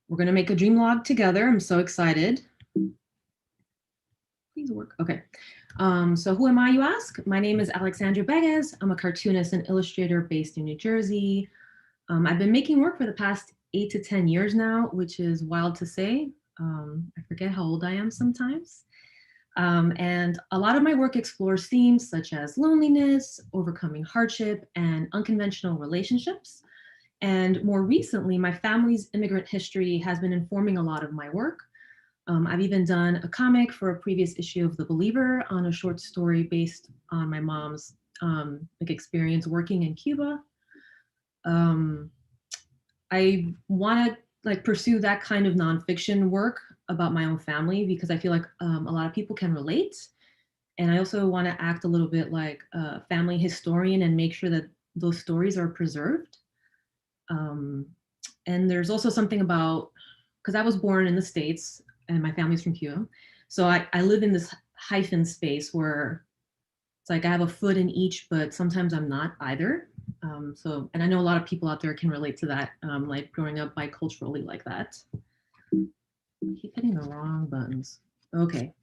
We're gonna make a dream log together. I'm so excited. Please work, okay. So who am I, you ask? My name is Alexandra Beguez. I'm a cartoonist and illustrator based in New Jersey. I've been making work for the past 8 to 10 years now, which is wild to say. I forget how old I am sometimes. And a lot of my work explores themes such as loneliness, overcoming hardship, and unconventional relationships. And more recently, my family's immigrant history has been informing a lot of my work. I've even done a comic for a previous issue of The Believer on a short story based on my mom's experience working in Cuba. I want to pursue that kind of nonfiction work about my own family because I feel like a lot of people can relate. And I also want to act a little bit like a family historian and make sure that those stories are preserved. And there's also something about, because I was born in the States and my family's from Cuba. So I live in this hyphen space where it's like I have a foot in each, but sometimes I'm not either. And I know a lot of people out there can relate to that, like growing up biculturally like that. I keep hitting the wrong buttons. Okay.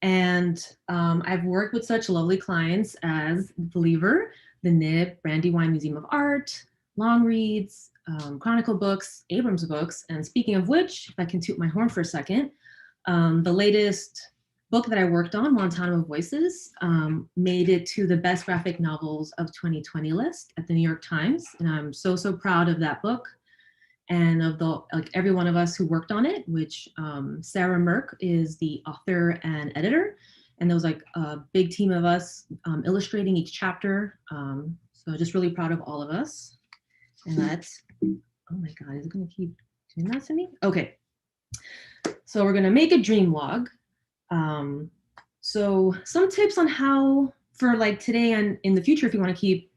And I've worked with such lovely clients as Believer, the Nib, Brandywine Museum of Art, Long Reads, Chronicle Books, Abrams Books. And speaking of which, if I can toot my horn for a second, the latest book that I worked on, Guantanamo Voices, made it to the best graphic novels of 2020 list at the New York Times. And I'm so, so proud of that book and of every one of us who worked on it, which Sarah Merck is the author and editor. And there was like a big team of us illustrating each chapter. So just really proud of all of us. And that's, oh my God, is it gonna keep doing that to me? Okay. So we're gonna make a dream log. So some tips on how, for like today and in the future, if you wanna keep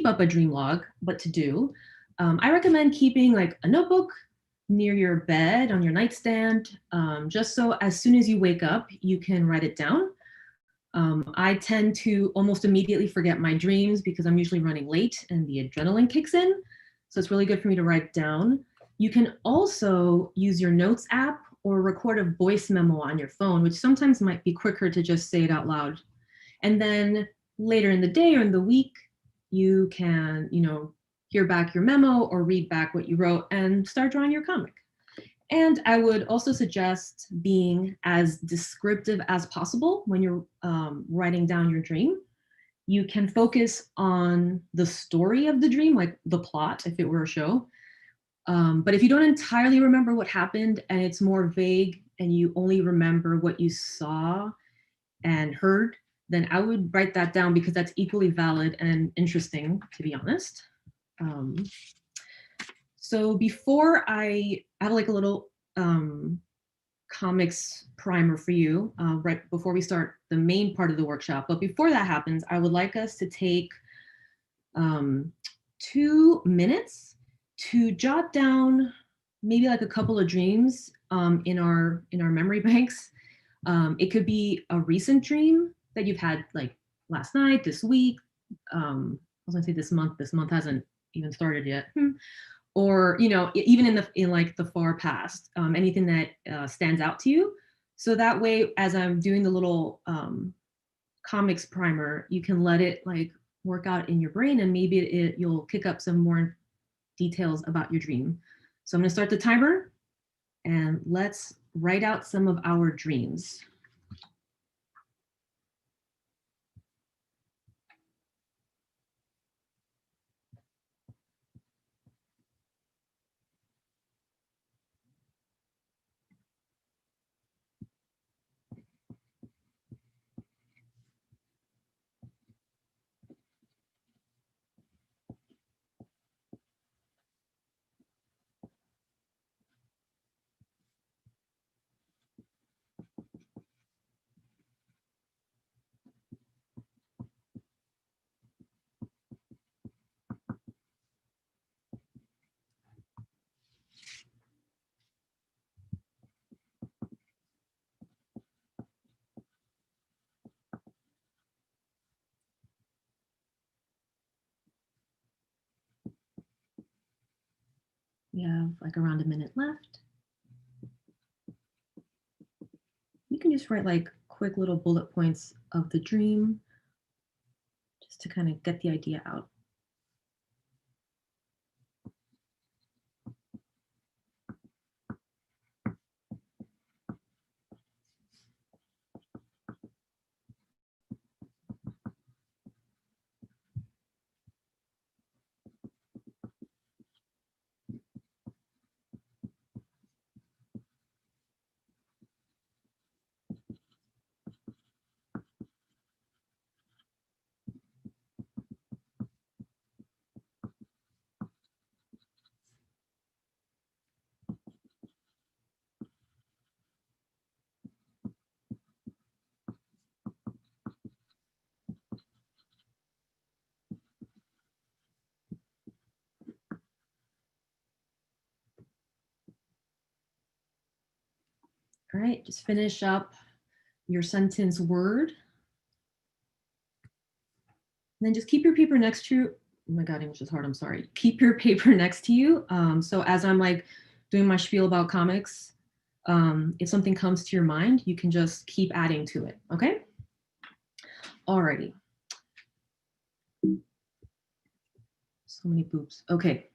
up a dream log, what to do. I recommend keeping like a notebook near your bed on your nightstand, just so as soon as you wake up, you can write it down. I tend to almost immediately forget my dreams because I'm usually running late and the adrenaline kicks in. So it's really good for me to write down. You can also use your notes app or record a voice memo on your phone, which sometimes might be quicker to just say it out loud. And then later in the day or in the week, you can, hear back your memo or read back what you wrote and start drawing your comic. And I would also suggest being as descriptive as possible when you're writing down your dream. You can focus on the story of the dream, like the plot, if it were a show. But if you don't entirely remember what happened and it's more vague and you only remember what you saw and heard, then I would write that down because that's equally valid and interesting, to be honest. So before I have like a little comics primer for you right before we start the main part of the workshop. But before that happens, I would like us to take 2 minutes to jot down maybe like a couple of dreams in our memory banks. It could be a recent dream that you've had like last night, this week. I was gonna say this month. This month hasn't even started yet. Or even in like the far past, anything that stands out to you. So that way, as I'm doing the little comics primer, you can let it like work out in your brain, and maybe you'll pick up some more details about your dream. So I'm going to start the timer, and let's write out some of our dreams. We have like around a minute left. You can just write like quick little bullet points of the dream just to kind of get the idea out. All right, just finish up your sentence word. And then just keep your paper next to you. Oh my God, English is hard, I'm sorry. Keep your paper next to you. So as I'm like doing my spiel about comics, if something comes to your mind, you can just keep adding to it, okay? Alrighty. So many boops. Okay.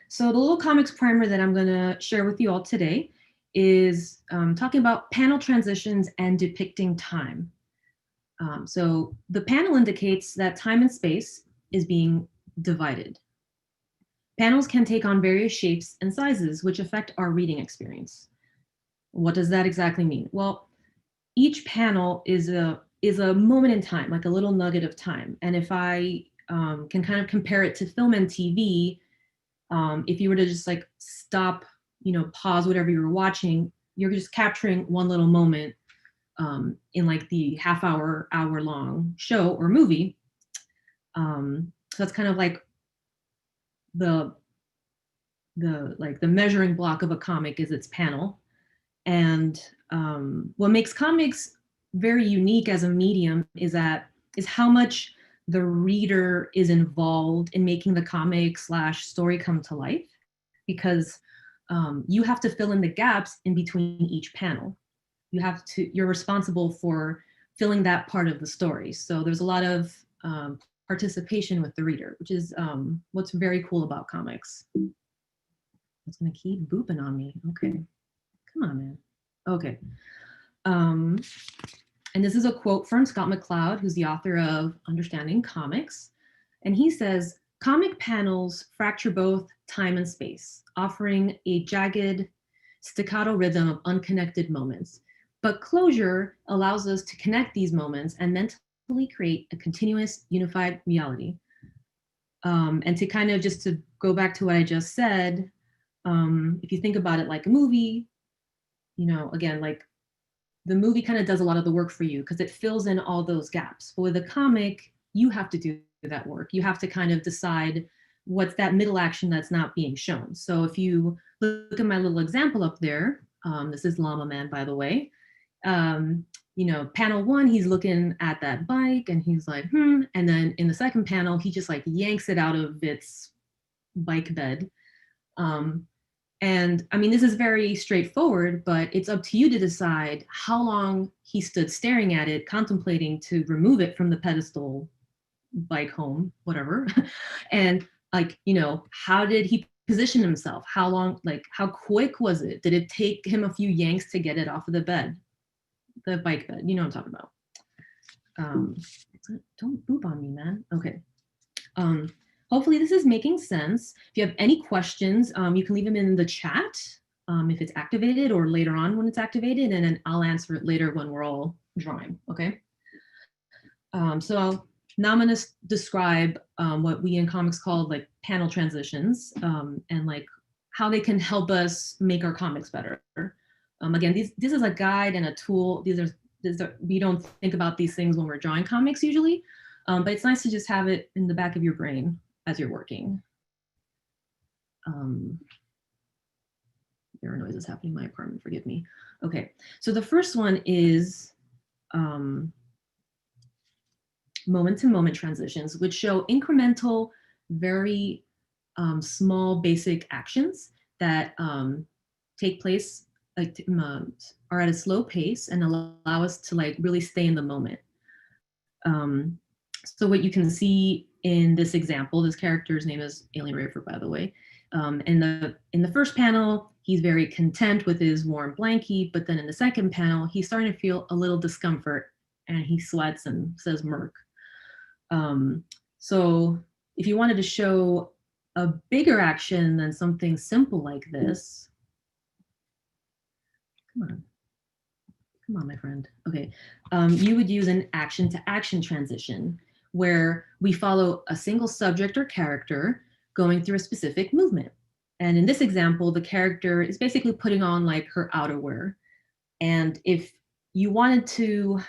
So the little comics primer that I'm gonna share with you all today is talking about panel transitions and depicting time. So the panel indicates that time and space is being divided. Panels can take on various shapes and sizes, which affect our reading experience. What does that exactly mean? Well, each panel is a moment in time, like a little nugget of time. And if I can kind of compare it to film and TV, if you were to just like stop, pause whatever you were watching, you're just capturing one little moment in like the hour long show or movie. So that's kind of like the measuring block of a comic is its panel. And what makes comics very unique as a medium is how much the reader is involved in making the comic / story come to life, because you have to fill in the gaps in between each panel. You're responsible for filling that part of the story. So there's a lot of participation with the reader, which is what's very cool about comics. It's gonna keep booping on me. Okay, come on, man. Okay. And this is a quote from Scott McCloud, who's the author of Understanding Comics. And he says, "Comic panels fracture both time and space, offering a jagged, staccato rhythm of unconnected moments. But closure allows us to connect these moments and mentally create a continuous, unified reality." And to kind of just to go back to what I just said, if you think about it like a movie, again, like the movie kind of does a lot of the work for you because it fills in all those gaps. But with a comic, you have to do that work. You have to kind of decide what's that middle action that's not being shown. So if you look at my little example up there, this is Llama Man, by the way. Panel 1, he's looking at that bike and he's like, And then in the second panel, he just like yanks it out of its bike bed. And I mean, this is very straightforward, but it's up to you to decide how long he stood staring at it, contemplating to remove it from the pedestal, bike home, whatever. And like, how did he position himself? How long, like how quick was it? Did it take him a few yanks to get it off of the bed, the bike bed? You know what I'm talking about. Don't boop on me, man. Okay. Hopefully this is making sense. If you have any questions, you can leave them in the chat if it's activated, or later on when it's activated, and then I'll answer it later when we're all drawing, okay? So now I'm gonna describe what we in comics call like panel transitions, and like how they can help us make our comics better. Again, this is a guide and a tool. We don't think about these things when we're drawing comics usually, but it's nice to just have it in the back of your brain as you're working. There are noises happening in my apartment, forgive me. Okay, so the first one is moment-to-moment transitions, which show incremental, very small, basic actions that take place, like, are at a slow pace and allow us to like really stay in the moment. So what you can see in this example, this character's name is Alien Rafer, by the way. In the first panel, he's very content with his warm blankie, but then in the second panel, he's starting to feel a little discomfort and he sweats and says "merc." So if you wanted to show a bigger action than something simple like this, come on, my friend. Okay, you would use an action to action transition where we follow a single subject or character going through a specific movement. And in this example, the character is basically putting on like her outerwear. And if you wanted to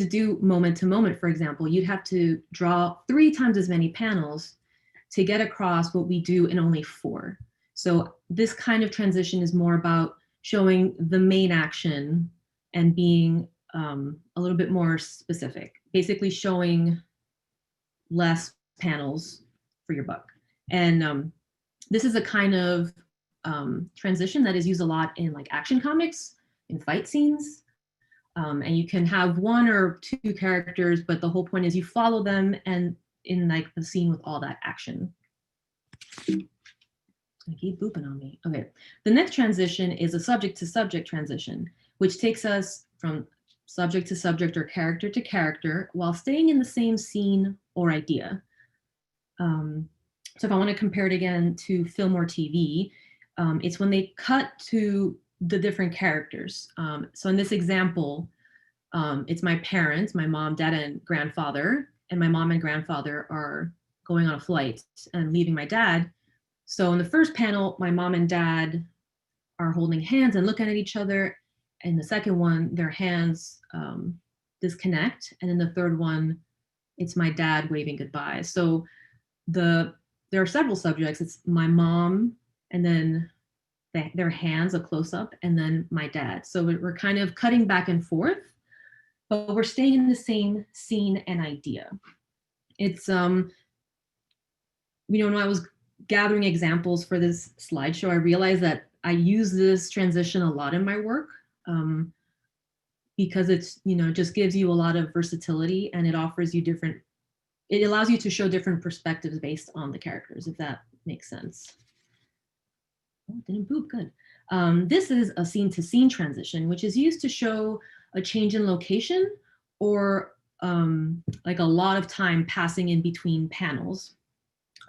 do moment to moment, for example, you'd have to draw 3 times as many panels to get across what we do in only 4. So this kind of transition is more about showing the main action and being a little bit more specific, basically showing less panels for your buck. And this is a kind of transition that is used a lot in like action comics, in fight scenes. And you can have 1 or 2 characters, but the whole point is you follow them and in like the scene with all that action. I keep booping on me. Okay, the next transition is a subject to subject transition, which takes us from subject to subject or character to character while staying in the same scene or idea. So if I want to compare it again to film or TV, it's when they cut to the different characters. So in this example, it's my parents, my mom, dad, and grandfather, and my mom and grandfather are going on a flight and leaving my dad. So in the first panel, my mom and dad are holding hands and looking at each other. In the second one, their hands disconnect. And in the third one, it's my dad waving goodbye. So there are several subjects. It's my mom, and then their hands, a close-up, and then my dad. So we're kind of cutting back and forth, but we're staying in the same scene and idea. It's, when I was gathering examples for this slideshow, I realized that I use this transition a lot in my work because it's, just gives you a lot of versatility and it offers you it allows you to show different perspectives based on the characters, if that makes sense. Oh, didn't poop, good. This is a scene to scene transition, which is used to show a change in location or like a lot of time passing in between panels.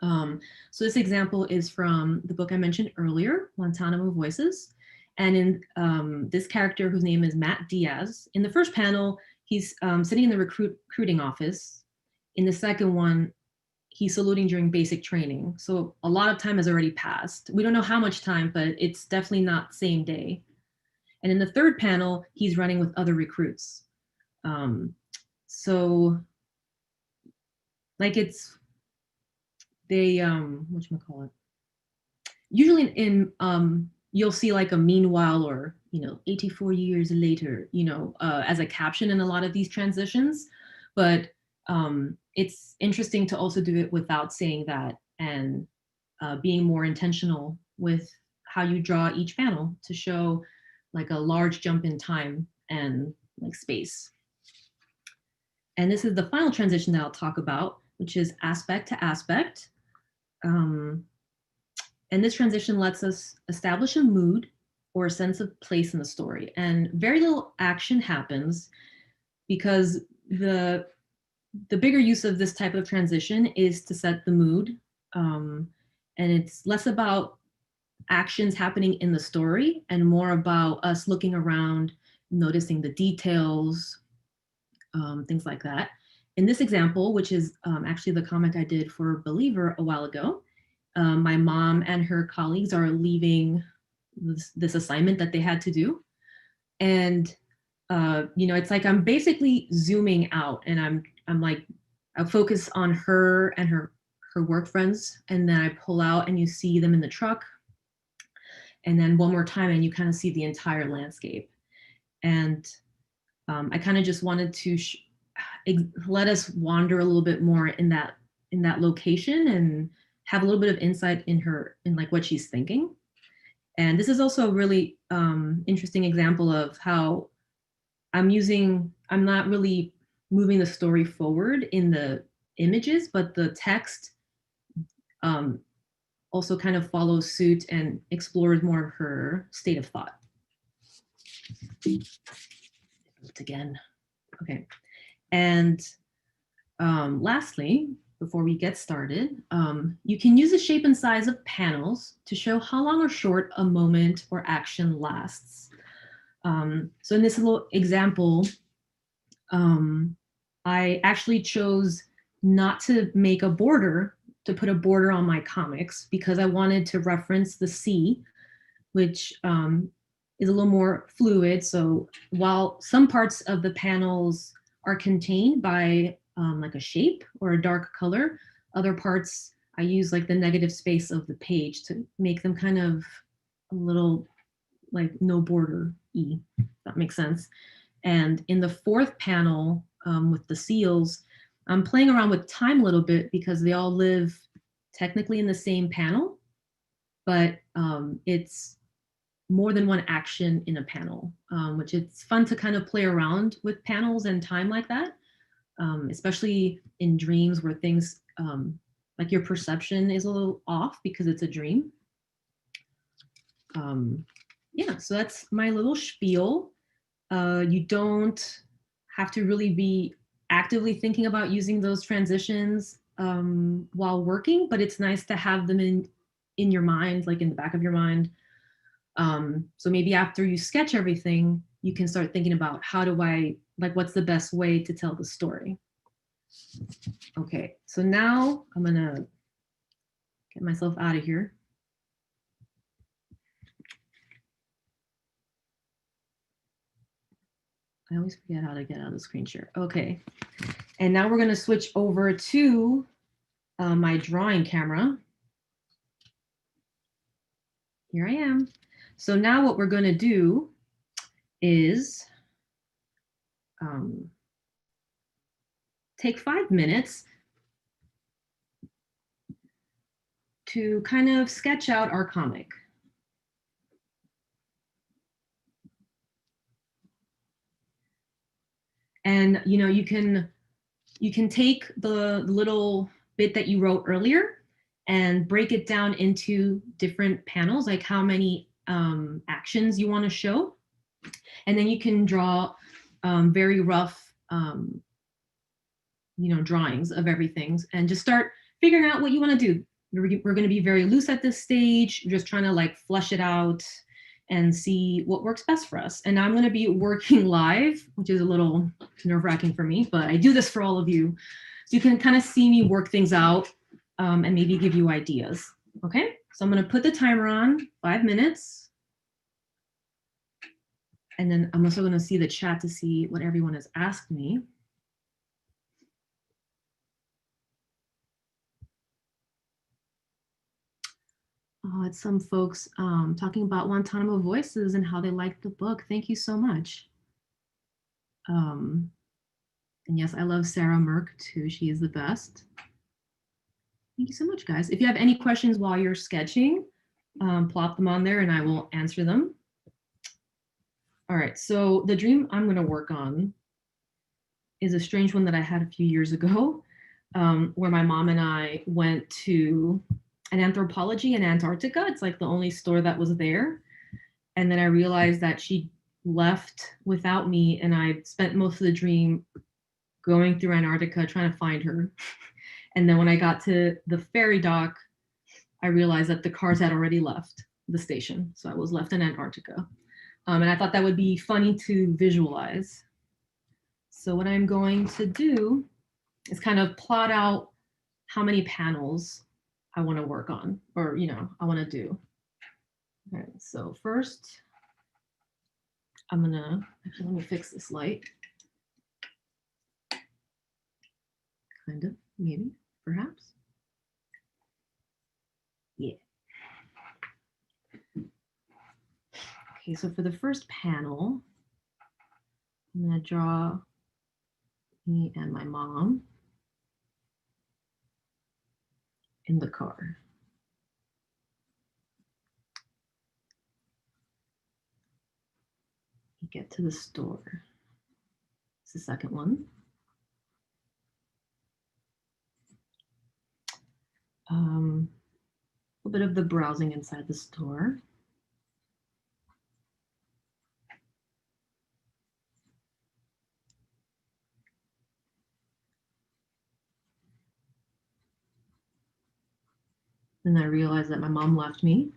So this example is from the book I mentioned earlier, Guantanamo Voices. And in this character, whose name is Matt Diaz, in the first panel, he's sitting in the recruiting office. In the second one, he's saluting during basic training. So a lot of time has already passed. We don't know how much time, but it's definitely not same day. And in the third panel, he's running with other recruits. So like whatchamacallit? Usually in you'll see like a meanwhile or 84 years later, as a caption in a lot of these transitions. But it's interesting to also do it without saying that and being more intentional with how you draw each panel to show like a large jump in time and like space. And this is the final transition that I'll talk about, which is aspect to aspect. And this transition lets us establish a mood or a sense of place in the story. And very little action happens because the bigger use of this type of transition is to set the mood. And it's less about actions happening in the story and more about us looking around, noticing the details, things like that. In this example, which is actually the comic I did for Believer a while ago, my mom and her colleagues are leaving this assignment that they had to do. And, it's like I'm basically zooming out and I'm like, I focus on her and her work friends, and then I pull out and you see them in the truck. And then one more time and you kind of see the entire landscape. And I kind of just wanted to let us wander a little bit more in that location and have a little bit of insight in like what she's thinking. And this is also a really interesting example of how I'm not really moving the story forward in the images, but the text also kind of follows suit and explores more of her state of thought. Again. Okay. And lastly, before we get started, you can use the shape and size of panels to show how long or short a moment or action lasts. So in this little example, I actually chose not to make a border, to put a border on my comics, because I wanted to reference the sea, which is a little more fluid. So while some parts of the panels are contained by like a shape or a dark color, other parts I use like the negative space of the page to make them kind of a little like no border-y, if that makes sense. And in the fourth panel with the seals, I'm playing around with time a little bit because they all live technically in the same panel, but it's more than one action in a panel, which it's fun to kind of play around with panels and time like that, especially in dreams where things like your perception is a little off because it's a dream. Yeah, so that's my little spiel. You don't have to really be actively thinking about using those transitions while working, but it's nice to have them in your mind, like in the back of your mind. So maybe after you sketch everything, you can start thinking about what's the best way to tell the story. Okay, so now I'm gonna get myself out of here. I always forget how to get out of the screen share. Okay, and now we're gonna switch over to my drawing camera. Here I am. So now what we're gonna do is take 5 minutes to kind of sketch out our comic. And you can take the little bit that you wrote earlier and break it down into different panels, like how many actions you want to show. And then you can draw very rough drawings of everything and just start figuring out what you want to do. We're going to be very loose at this stage, just trying to like flush it out and see what works best for us. And I'm going to be working live, which is a little nerve-wracking for me, but I do this for all of you. So you can kind of see me work things out and maybe give you ideas. Okay, so I'm going to put the timer on 5 minutes. And then I'm also going to see the chat to see what everyone has asked me. Oh, it's some folks talking about Guantanamo Voices and how they liked the book. Thank you so much. And yes, I love Sarah Merck too. She is the best. Thank you so much, guys. If you have any questions while you're sketching, plop them on there and I will answer them. All right, so the dream I'm going to work on is a strange one that I had a few years ago, where my mom and I went to an anthropology in Antarctica. It's like the only store that was there. And then I realized that she left without me, and I spent most of the dream going through Antarctica trying to find her. And then when I got to the ferry dock, I realized that the cars had already left the station. So I was left in Antarctica. And I thought that would be funny to visualize. So what I'm going to do is kind of plot out how many panels I want to work on, or I want to do. Okay, so first I'm gonna actually, let me fix this light. Kind of, maybe, perhaps. Yeah. Okay, so for the first panel, I'm gonna draw me and my mom. in the car. We get to the store. It's the second one. A little bit of the browsing inside the store. Then I realized that my mom left me.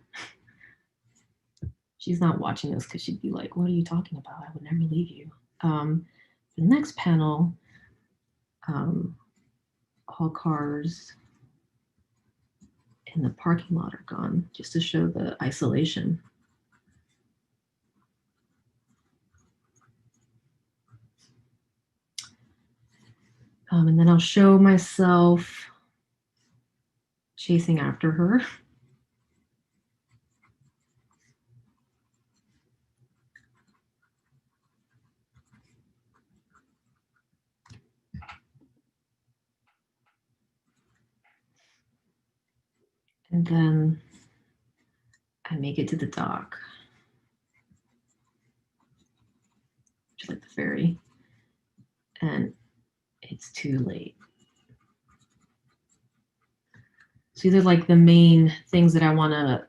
She's not watching this because she'd be like, what are you talking about? I would never leave you. The next panel, all cars in the parking lot are gone, just to show the isolation. And then I'll show myself chasing after her. And then I make it to the dock, which is like the ferry, and it's too late. So these are like the main things that I want to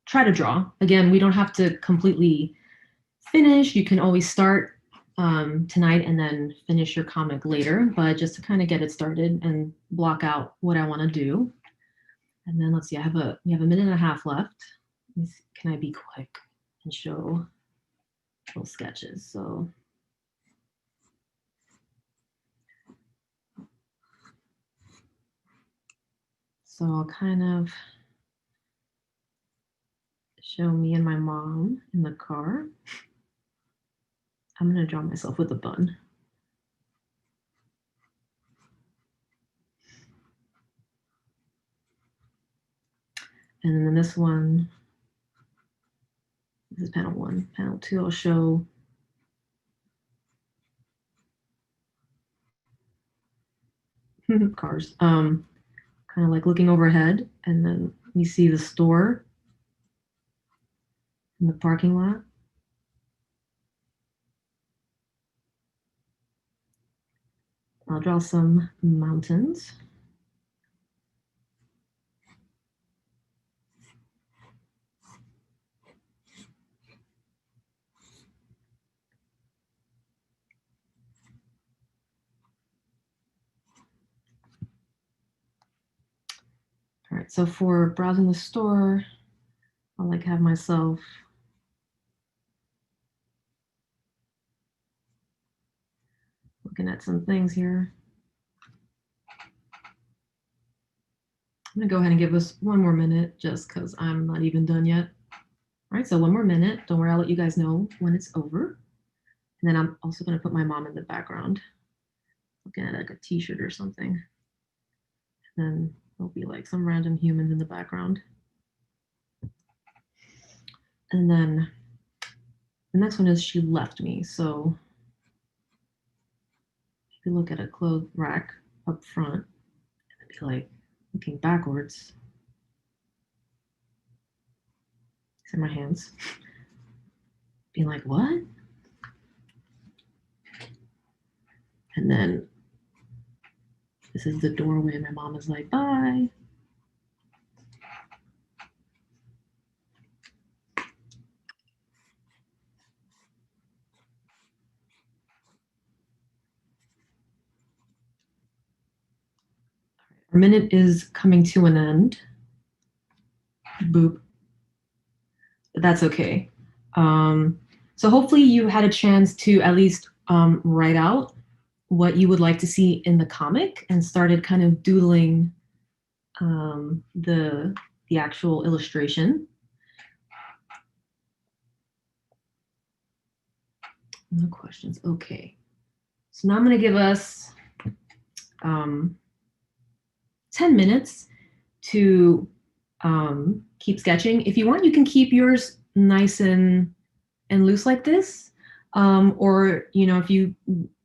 try to draw. Again, we don't have to completely finish. You can always start tonight and then finish your comic later, but just to kind of get it started and block out what I want to do. And then let's see, we have a minute and a half left. Can I be quick and show little sketches? So I'll kind of show me and my mom in the car. I'm going to draw myself with a bun. And then this one, this is panel 1. Panel 2, I'll show cars, kind of like looking overhead, and then you see the store in the parking lot. I'll draw some mountains. All right, so for browsing the store, I'll like have myself looking at some things here. I'm gonna go ahead and give us one more minute just because I'm not even done yet. All right, so one more minute. Don't worry, I'll let you guys know when it's over. And then I'm also gonna put my mom in the background, looking at like a t-shirt or something. And then there'll be like some random humans in the background. And then the next one is she left me. So if you look at a clothes rack up front, and be like looking backwards. These are my hands. Being like, what? And then this is the doorway. My mom is like, bye. Our minute is coming to an end. Boop. But that's okay. So hopefully you had a chance to at least write out what you would like to see in the comic and started kind of doodling the actual illustration. No questions. Okay. So now I'm going to give us 10 minutes to keep sketching. If you want, you can keep yours nice and loose like this. Or, you know, if you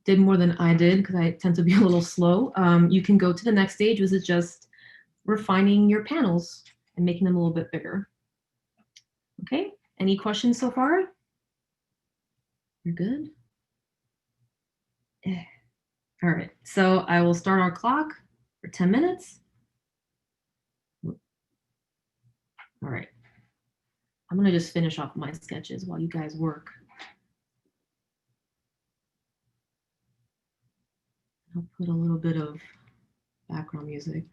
did more than I did, because I tend to be a little slow, you can go to the next stage, which is just refining your panels and making them a little bit bigger. Okay, any questions so far? You're good? All right, so I will start our clock for 10 minutes. All right, I'm gonna just finish off my sketches while you guys work. I'll put a little bit of background music.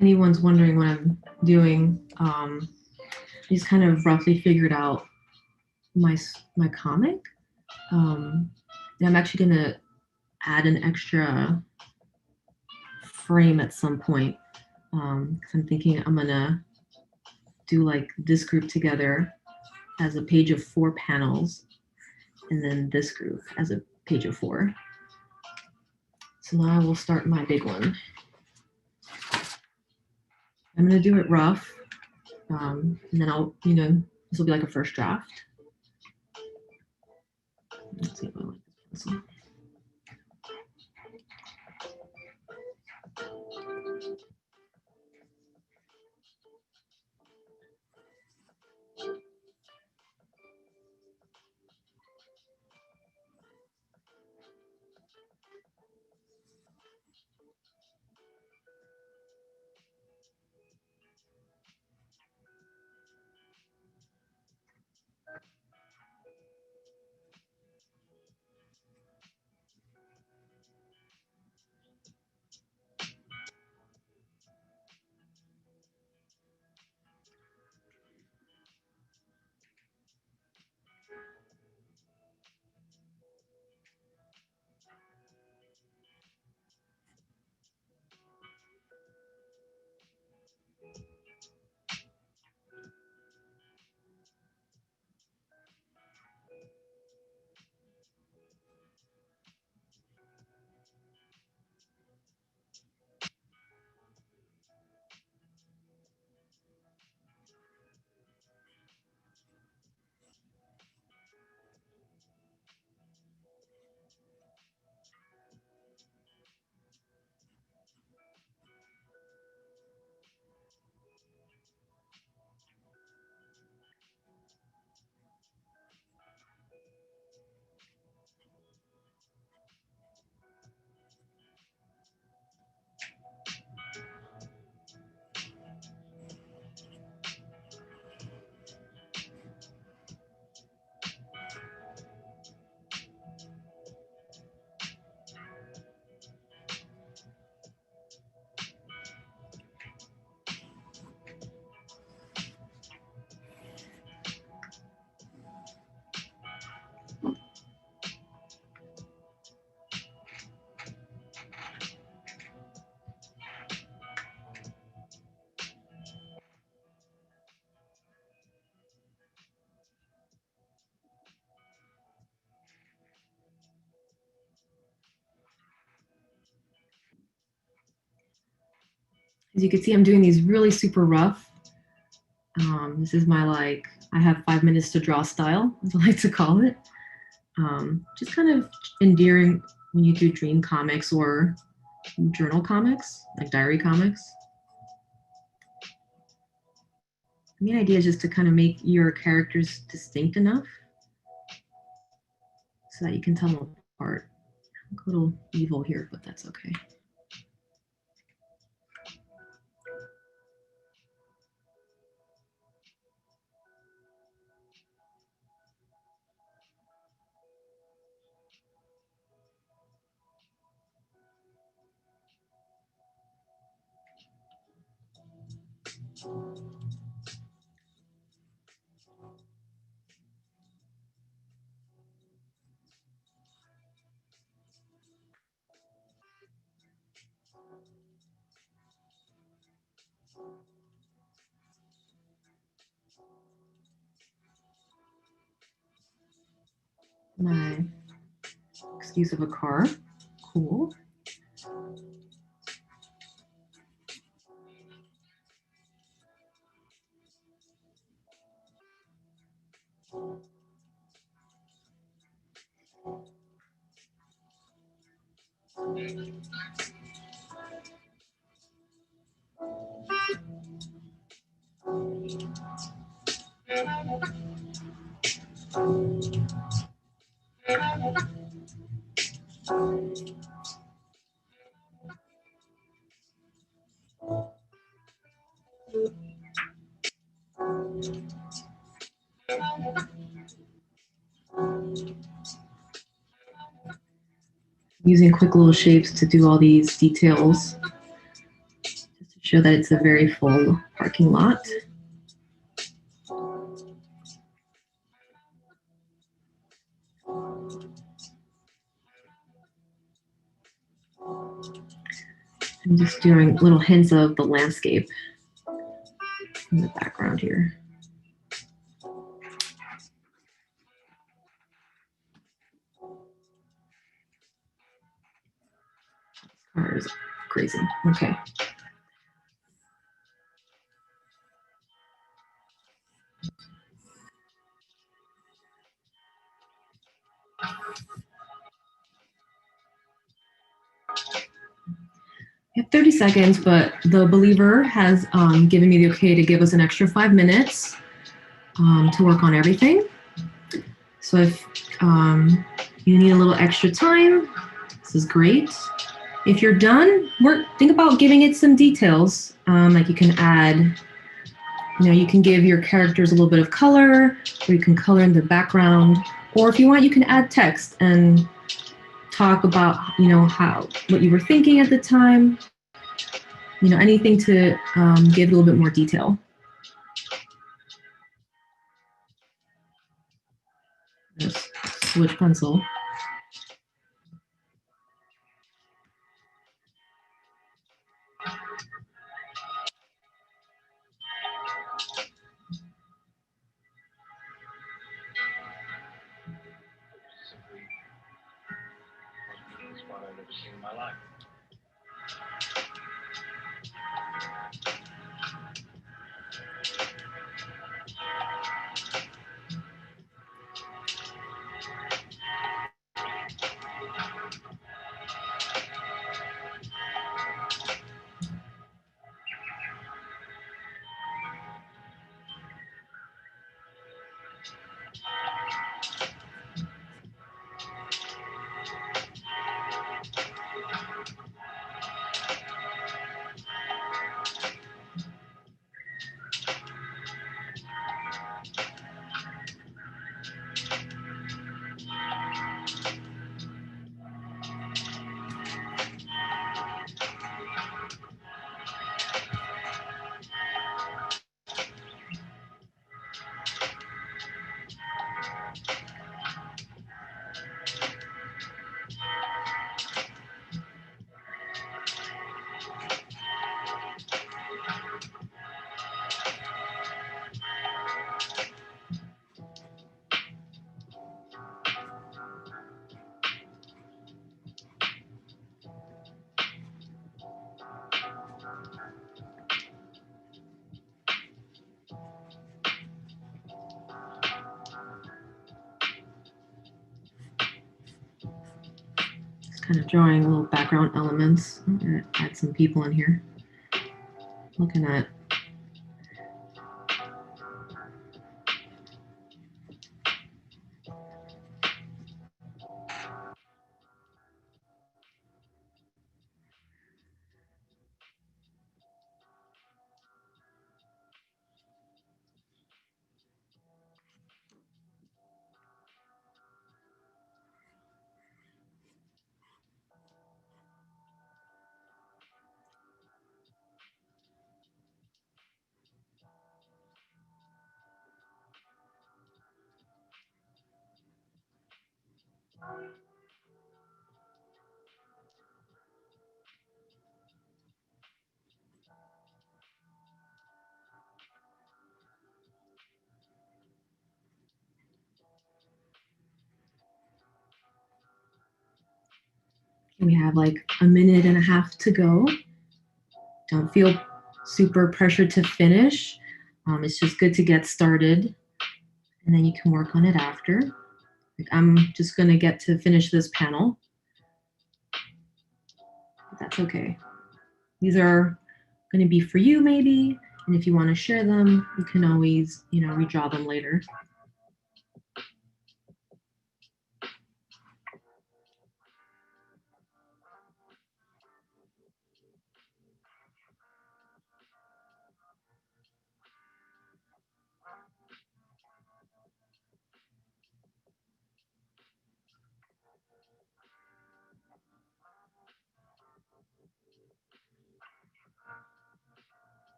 Anyone's wondering what I'm doing, I just kind of roughly figured out my comic. And I'm actually gonna add an extra frame at some point, because I'm thinking I'm gonna do like this group together as a page of 4 panels, and then this group as a page of 4. So now I will start my big one. I'm gonna do it rough, and then I'll, this will be like a first draft. Let's see if I like this pencil. As you can see, I'm doing these really super rough. This is my I have 5 minutes to draw style, as I like to call it. Just kind of endearing when you do dream comics or journal comics, like diary comics. The main idea is just to kind of make your characters distinct enough so that you can tell them apart. A little evil here, but that's okay. My excuse of a car. Cool. Using quick little shapes to do all these details, just to show that it's a very full parking lot. I'm just doing little hints of the landscape in the background here. Car is crazy. Okay. We have 30 seconds, but the believer has given me the okay to give us an extra 5 minutes to work on everything. So if you need a little extra time, this is great. If you're done, think about giving it some details. Like you can add, you can give your characters a little bit of color, or you can color in the background, or if you want, you can add text and talk about, what you were thinking at the time. Anything to give a little bit more detail. Just switch pencil. kind of drawing little background elements. I'm gonna add some people in here. Looking at we have like a minute and a half to go. Don't feel super pressured to finish. It's just good to get started, and then you can work on it after. Like I'm just gonna get to finish this panel. But that's okay. These are gonna be for you maybe, and if you want to share them, you can always, redraw them later.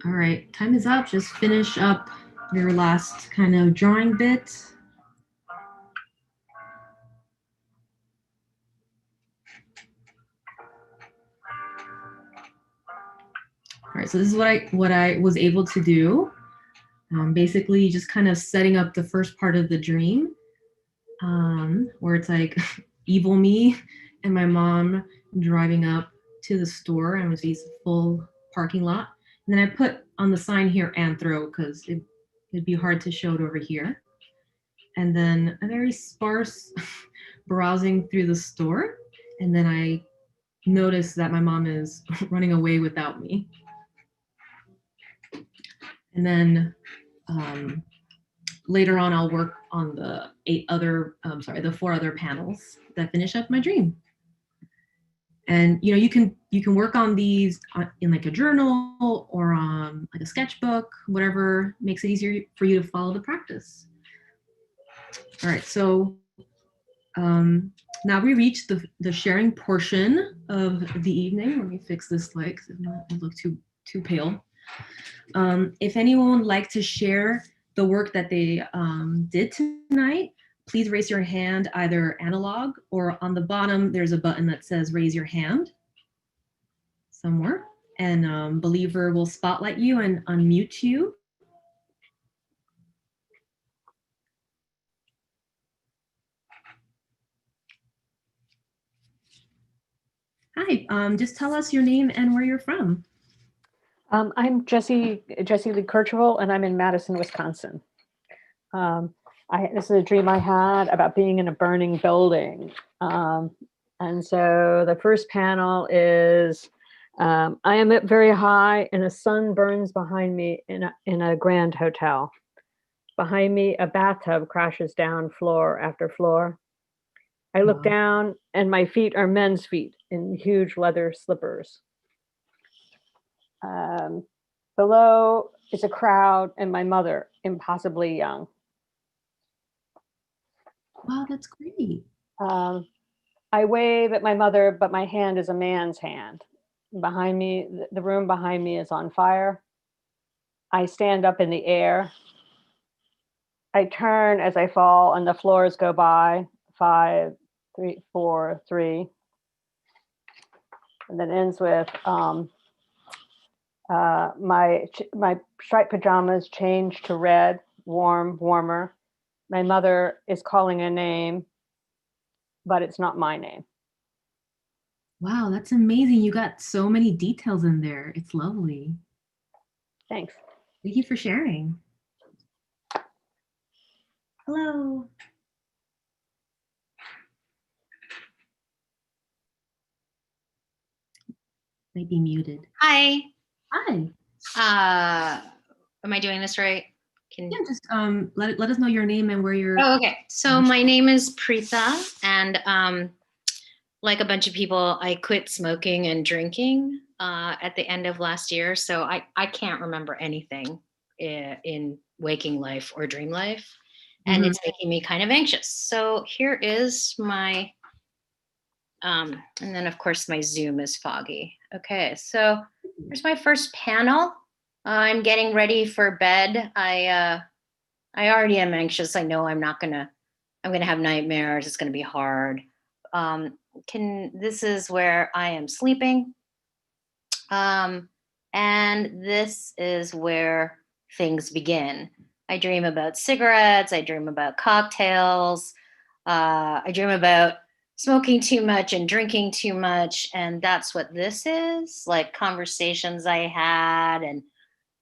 All right, time is up. Just finish up your last kind of drawing bit. All right, so this is what I was able to do. Basically, just kind of setting up the first part of the dream, where it's like evil me and my mom driving up to the store, and it was this full parking lot. And then I put on the sign here anthro because it'd be hard to show it over here. And then a very sparse browsing through the store, and then I noticed that my mom is running away without me. And then later on, I'll work on the the 4 other panels that finish up my dream. And you can work on these in like a journal or like a sketchbook, whatever makes it easier for you to follow the practice. All right, so now we reach the sharing portion of the evening. Let me fix this light because it look too pale. If anyone would like to share the work that they did tonight, please raise your hand either analog or on the bottom, there's a button that says raise your hand somewhere. And Believer will spotlight you and unmute you. Hi, just tell us your name and where you're from. I'm Jessie Lee Kirchhoff, and I'm in Madison, Wisconsin. This is a dream I had about being in a burning building. And so the first panel is, I am up very high and the sun burns behind me in a grand hotel. Behind me, a bathtub crashes down floor after floor. I look down and my feet are men's feet in huge leather slippers. Below is a crowd and my mother, impossibly young. Wow, that's great. I wave at my mother, but my hand is a man's hand. Behind me, the room behind me is on fire. I stand up in the air. I turn as I fall and the floors go by. 5, 3, 4, 3. And then ends with my striped pajamas change to red, warmer. My mother is calling a name, but it's not my name. Wow, that's amazing. You got so many details in there. It's lovely. Thanks. Thank you for sharing. Hello. Might be muted. Hi. Hi. Am I doing this right? Yeah, just let us know your name and where you're. Oh, okay. So my name is Preetha, and like a bunch of people, I quit smoking and drinking at the end of last year. So I can't remember anything in waking life or dream life, and it's making me kind of anxious. So here is my, and then of course my Zoom is foggy. Okay, so here's my first panel. I'm getting ready for bed. I already am anxious. I know I'm gonna have nightmares. It's gonna be hard. This is where I am sleeping. And this is where things begin. I dream about cigarettes. I dream about cocktails. I dream about smoking too much and drinking too much. And that's what this is, like conversations I had and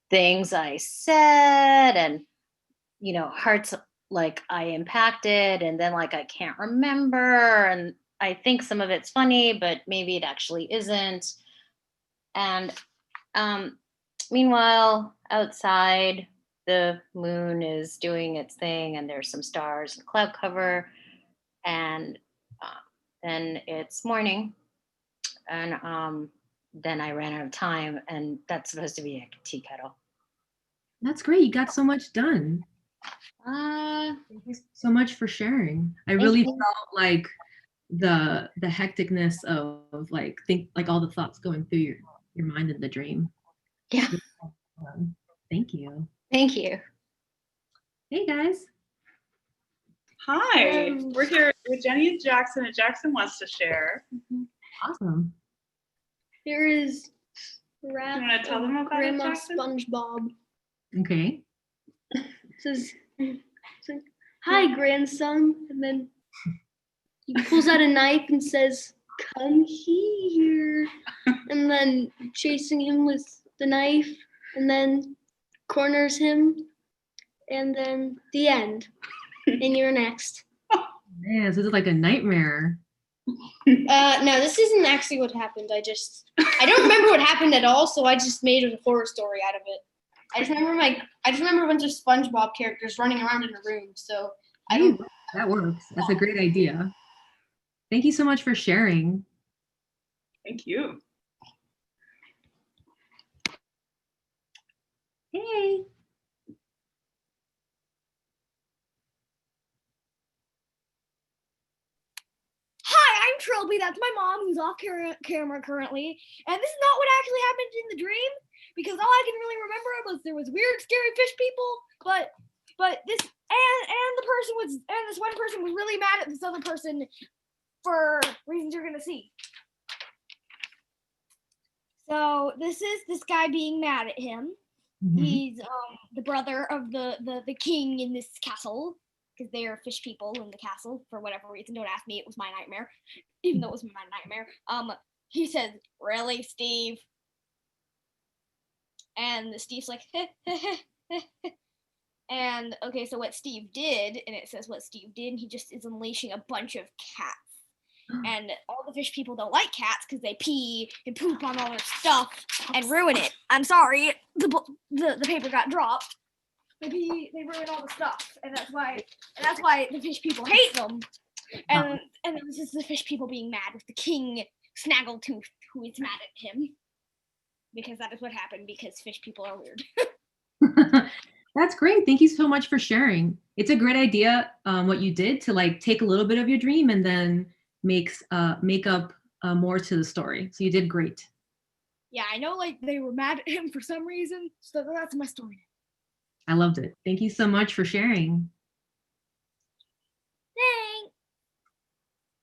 things I said and, hearts like I impacted and then like I can't remember. And I think some of it's funny, but maybe it actually isn't. And meanwhile, outside, the moon is doing its thing and there's some stars and cloud cover. And then it's morning. And then I ran out of time, and that's supposed to be a tea kettle. That's great. You got so much done. Thank you so much for sharing. I really felt like the hecticness of like all the thoughts going through your mind in the dream. Yeah. Thank you. Thank you. Hey guys. Hi, we're here with Jenny and Jackson wants to share. Awesome. Here is Raph You want to tell them about Grandma it, Jackson? SpongeBob. Okay. It says, "Hi, grandson," and then he pulls out a knife and says, "Come here," and then chasing him with the knife, and then corners him, and then the end. And you're next. Man, so this is like a nightmare. No, this isn't actually what happened. I don't remember what happened at all, so I just made a horror story out of it. I just remember a bunch of SpongeBob characters running around in a room. So That works. That's a great idea. Thank you so much for sharing. Thank you. Hey. Hi, I'm Trilby. That's my mom, who's off camera currently. And this is not what actually happened in the dream, because all I can really remember was there was weird, scary fish people. But this this one person was really mad at this other person for reasons you're gonna see. So this is this guy being mad at him. Mm-hmm. He's the brother of the king in this castle, because they are fish people in the castle for whatever reason. Don't ask me, it was my nightmare, even though it was my nightmare. He says, "Really, Steve?" And Steve's like, heh, heh, heh, heh, heh. And okay, so what Steve did, and it says what Steve did, he just is unleashing a bunch of cats. And all the fish people don't like cats because they pee and poop on all their stuff and ruin it. I'm sorry, the paper got dropped. They ruin all the stuff, and that's why the fish people hate them. And this is the fish people being mad with the king Snaggletooth, who is mad at him. because that is what happened, because fish people are weird. That's great. Thank you so much for sharing. It's a great idea, what you did to like take a little bit of your dream and then make up more to the story. So you did great. Yeah, I know, like, they were mad at him for some reason, so that's my story. I loved it. Thank you so much for sharing. Thanks.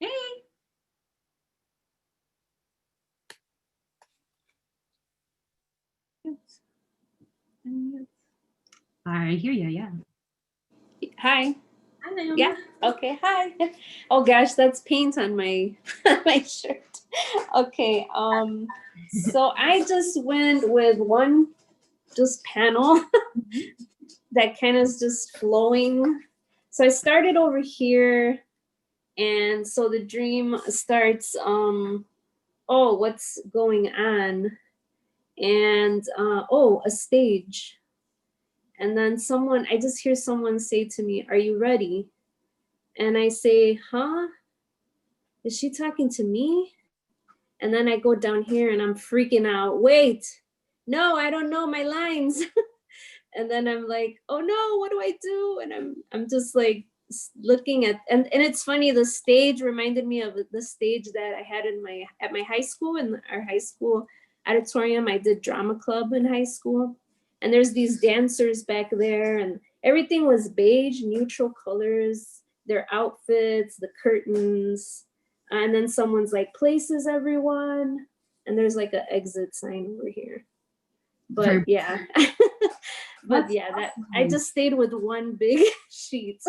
Hey. I hear you, yeah. Hi. Hi, Naomi. Yeah. Okay. Hi. Oh gosh, that's paint on my my shirt. Okay. So I just went with one just panel that kind of is just flowing. So I started over here, and so the dream starts. Oh, what's going on? And oh, a stage. And then I just hear someone say to me, "Are you ready?" And I say, "Huh? Is she talking to me?" And then I go down here and I'm freaking out. Wait, no, I don't know my lines. And then I'm like, oh no, what do I do? And I'm just like looking at, and it's funny, the stage reminded me of the stage that I had at my high school. In our high school auditorium, I did drama club in high school. And there's these dancers back there, and everything was beige, neutral colors, their outfits, the curtains. And then someone's like, places everyone. And there's like an exit sign over here. But yeah. But yeah, that I just stayed with one big sheet.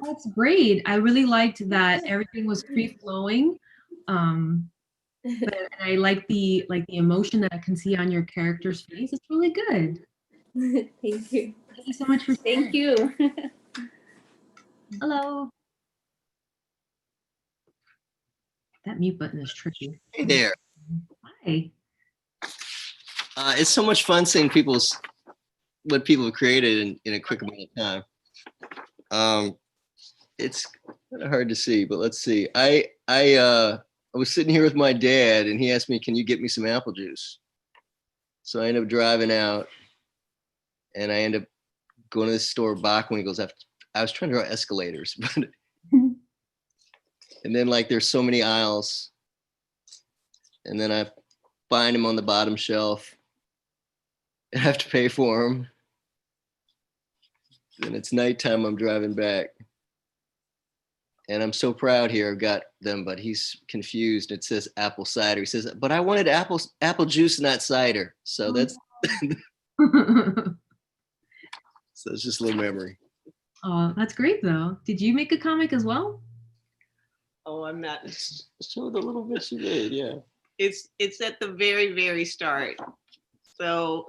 That's great. I really liked that everything was free flowing. But I like the emotion that I can see on your character's face. It's really good. Thank you. Thank you so much for sharing. Thank you. Hello. That mute button is tricky. Hey there. Hi. It's so much fun seeing what people have created in a quick amount of time. It's kind of hard to see, but let's see. I was sitting here with my dad, and he asked me, "Can you get me some apple juice?" So I end up driving out, and I end up going to the store. Bachman goes, I was trying to draw escalators, but and then like there's so many aisles, and then I find them on the bottom shelf. I have to pay for them. Then it's nighttime. I'm driving back, and I'm so proud here. I've got them, but he's confused. It says apple cider. He says, "But I wanted apple juice, not cider." So that's so it's just a little memory. Oh, that's great though. Did you make a comic as well? Oh, I'm not. Show the little bit you made, yeah. It's at the very, very start. So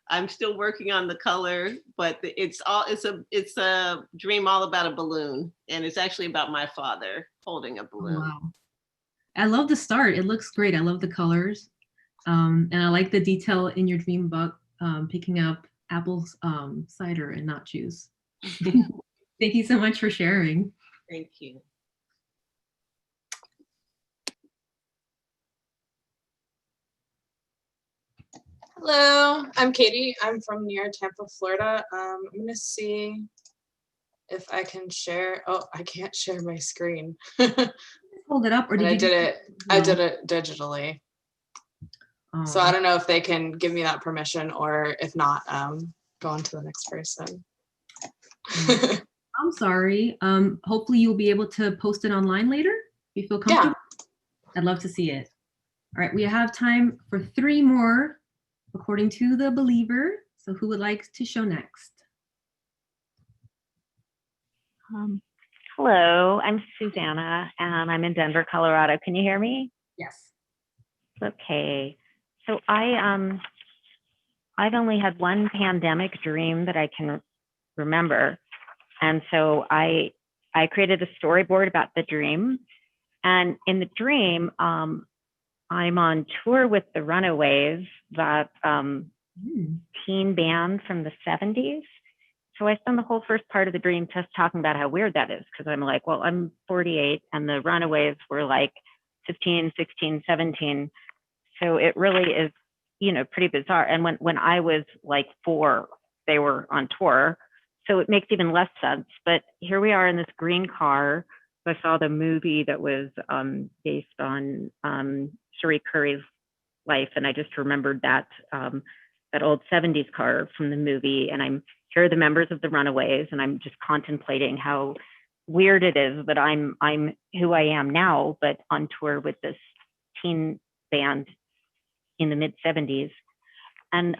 I'm still working on the color, but it's a dream all about a balloon, and it's actually about my father holding a balloon. Wow. I love the start. It looks great. I love the colors. And I like the detail in your dream about picking up apples cider and not juice. Thank you so much for sharing. Thank you. Hello, I'm Katie. I'm from near Tampa, Florida. I'm gonna see if I can share. Oh, I can't share my screen. Hold it up, or I did it digitally. So I don't know if they can give me that permission, or if not, go on to the next person. I'm sorry. Hopefully you'll be able to post it online later if you feel comfortable. Yeah. I'd love to see it. All right, we have time for 3 more according to the Believer. So who would like to show next? Hello, I'm Susanna, and I'm in Denver, Colorado. Can you hear me? Yes. Okay. So I've only had one pandemic dream that I can remember. And so I created a storyboard about the dream. And in the dream, I'm on tour with the Runaways, that teen band from the 70s. So I spend the whole first part of the dream just talking about how weird that is, because I'm like, well, I'm 48 and the Runaways were like 15, 16, 17. So it really is pretty bizarre. And when I was like 4, they were on tour. So it makes even less sense. But here we are in this green car. I saw the movie that was based on Cherie Curry's life. And I just remembered that old 70s car from the movie. And I'm here are the members of the Runaways. And I'm just contemplating how weird it is that I'm who I am now, but on tour with this teen band in the mid 70s. And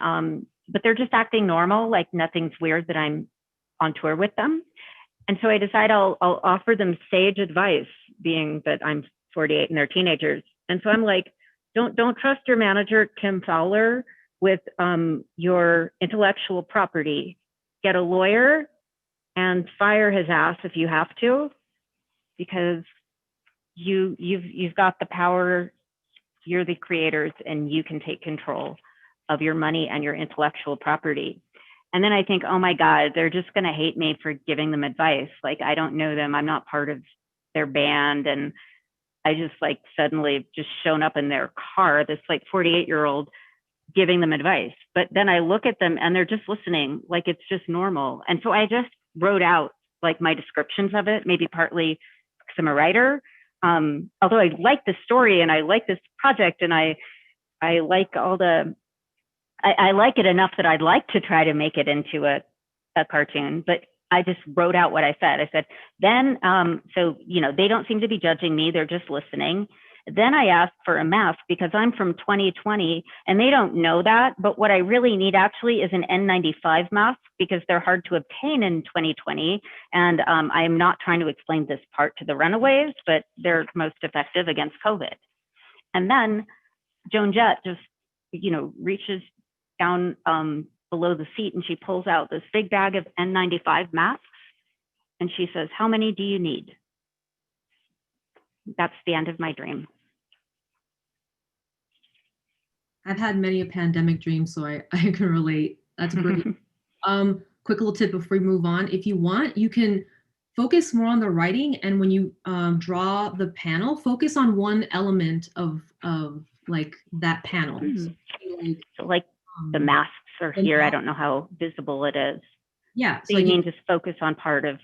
but they're just acting normal, like nothing's weird that I'm on tour with them. And so I decide I'll offer them sage advice, being that I'm 48 and they're teenagers. And so I'm like, don't trust your manager, Kim Fowler, with your intellectual property. Get a lawyer and fire his ass if you have to, because you've got the power. You're the creators, and you can take control of your money and your intellectual property. And then I think, oh my God, they're just going to hate me for giving them advice. Like, I don't know them. I'm not part of their band. And I just like suddenly just shown up in their car, this like 48-year-old giving them advice. But then I look at them and they're just listening like it's just normal. And so I just wrote out like my descriptions of it, maybe partly because I'm a writer. Although I like the story and I like this project and I like I like it enough that I'd like to try to make it into a cartoon, but I just wrote out what I said. I said, then, so, they don't seem to be judging me. They're just listening. Then I asked for a mask because I'm from 2020 and they don't know that. But what I really need actually is an N95 mask because they're hard to obtain in 2020. And I am not trying to explain this part to the Runaways, but they're most effective against COVID. And then Joan Jett just, reaches down below the seat and she pulls out this big bag of N95 masks and she says, how many do you need? That's the end of my dream. I've had many a pandemic dream, so I can relate. That's great. Quick little tip before we move on. If you want, you can focus more on the writing, and when you draw the panel, focus on one element of like that panel. So like the masks are here. I don't know how visible it is. Yeah. So you mean just focus on part of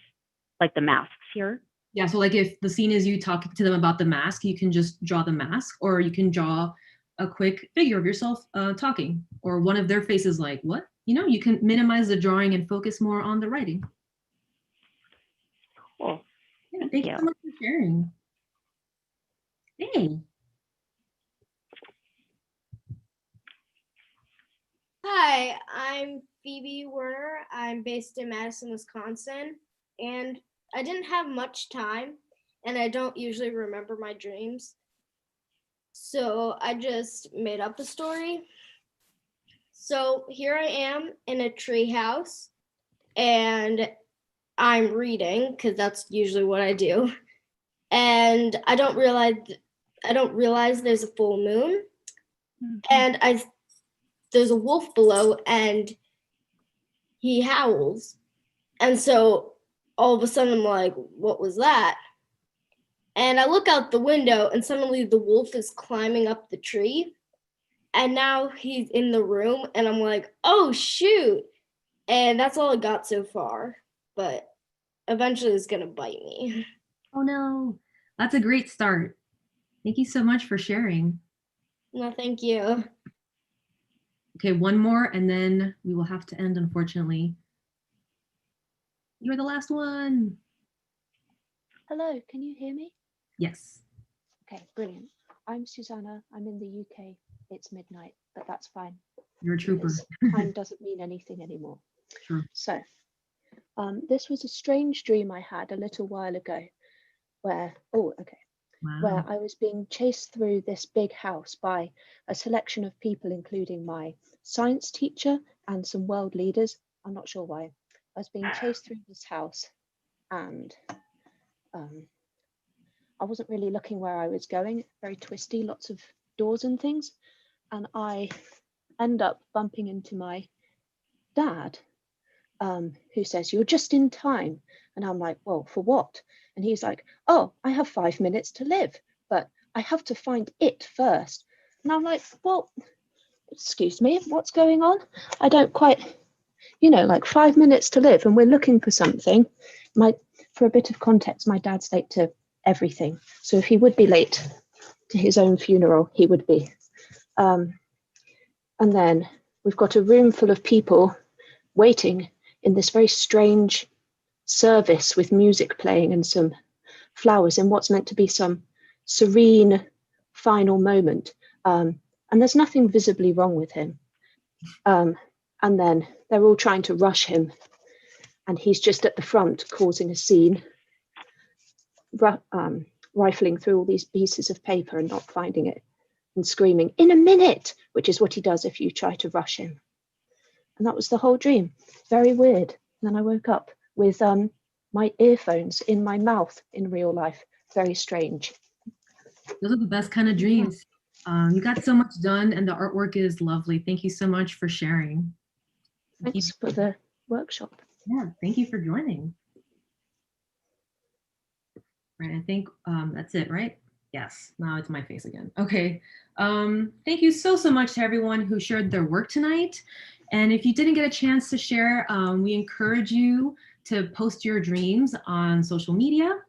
like the masks here? Yeah, so like if the scene is you talking to them about the mask, you can just draw the mask, or you can draw a quick figure of yourself talking, or one of their faces like, what? You can minimize the drawing and focus more on the writing. Cool. Yeah, thank you so much for sharing. Hey. Hi, I'm Phoebe Werner. I'm based in Madison, Wisconsin, and I didn't have much time, and I don't usually remember my dreams. So I just made up a story. So here I am in a tree house, and I'm reading because that's usually what I do. And I don't realize there's a full moon, and there's a wolf below, and he howls, and so all of a sudden I'm like, what was that? And I look out the window and suddenly the wolf is climbing up the tree. And now he's in the room and I'm like, oh shoot. And that's all I got so far. But eventually it's gonna bite me. Oh no. That's a great start. Thank you so much for sharing. No, thank you. Okay, one more and then we will have to end, unfortunately. You're the last one. Hello, can you hear me? Yes. Okay, brilliant. I'm Susanna. I'm in the UK. It's midnight, but that's fine. You're a trooper. Time doesn't mean anything anymore. Sure. So, this was a strange dream I had a little while ago where, where I was being chased through this big house by a selection of people, including my science teacher and some world leaders. I'm not sure why. I was being chased through this house and I wasn't really looking where I was going, very twisty, lots of doors and things. And I end up bumping into my dad, who says, you're just in time. And I'm like, well, for what? And he's like, oh, I have 5 minutes to live, but I have to find it first. And I'm like, well, excuse me, what's going on? I don't quite, like 5 minutes to live and we're looking for something. For a bit of context, my dad's late to everything. So if he would be late to his own funeral, he would be. And then we've got a room full of people waiting in this very strange service with music playing and some flowers in what's meant to be some serene final moment. And there's nothing visibly wrong with him. And then they're all trying to rush him. And he's just at the front causing a scene, rifling through all these pieces of paper and not finding it and screaming, "In a minute," which is what he does if you try to rush him. And that was the whole dream. Very weird. And then I woke up with my earphones in my mouth in real life. Very strange. Those are the best kind of dreams. You got so much done and the artwork is lovely. Thank you so much for sharing. Thanks for the workshop. Yeah, thank you for joining. Right, I think that's it, right? Yes, now it's my face again. Okay, thank you so much to everyone who shared their work tonight. And if you didn't get a chance to share, we encourage you to post your dreams on social media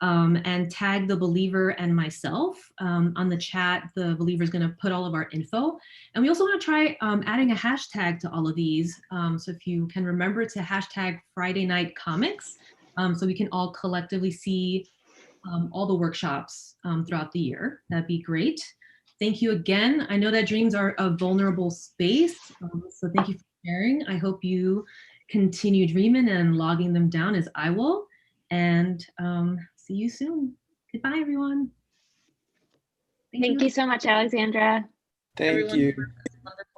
and tag the Believer and myself. On the chat, the Believer is going to put all of our info. And we also want to try adding a hashtag to all of these. So if you can remember to hashtag Friday Night Comics, so we can all collectively see all the workshops throughout the year. That'd be great. Thank you again. I know that dreams are a vulnerable space, so thank you for sharing. I hope you continue dreaming and logging them down as I will. And see you soon. Goodbye, everyone. Thank you so much, Alexandra. Thank you.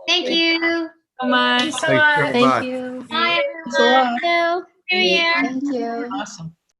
Thank you so much. Thank you. Thank you. Bye, Thanks a lot. everyone. New Year. Thank you. Awesome.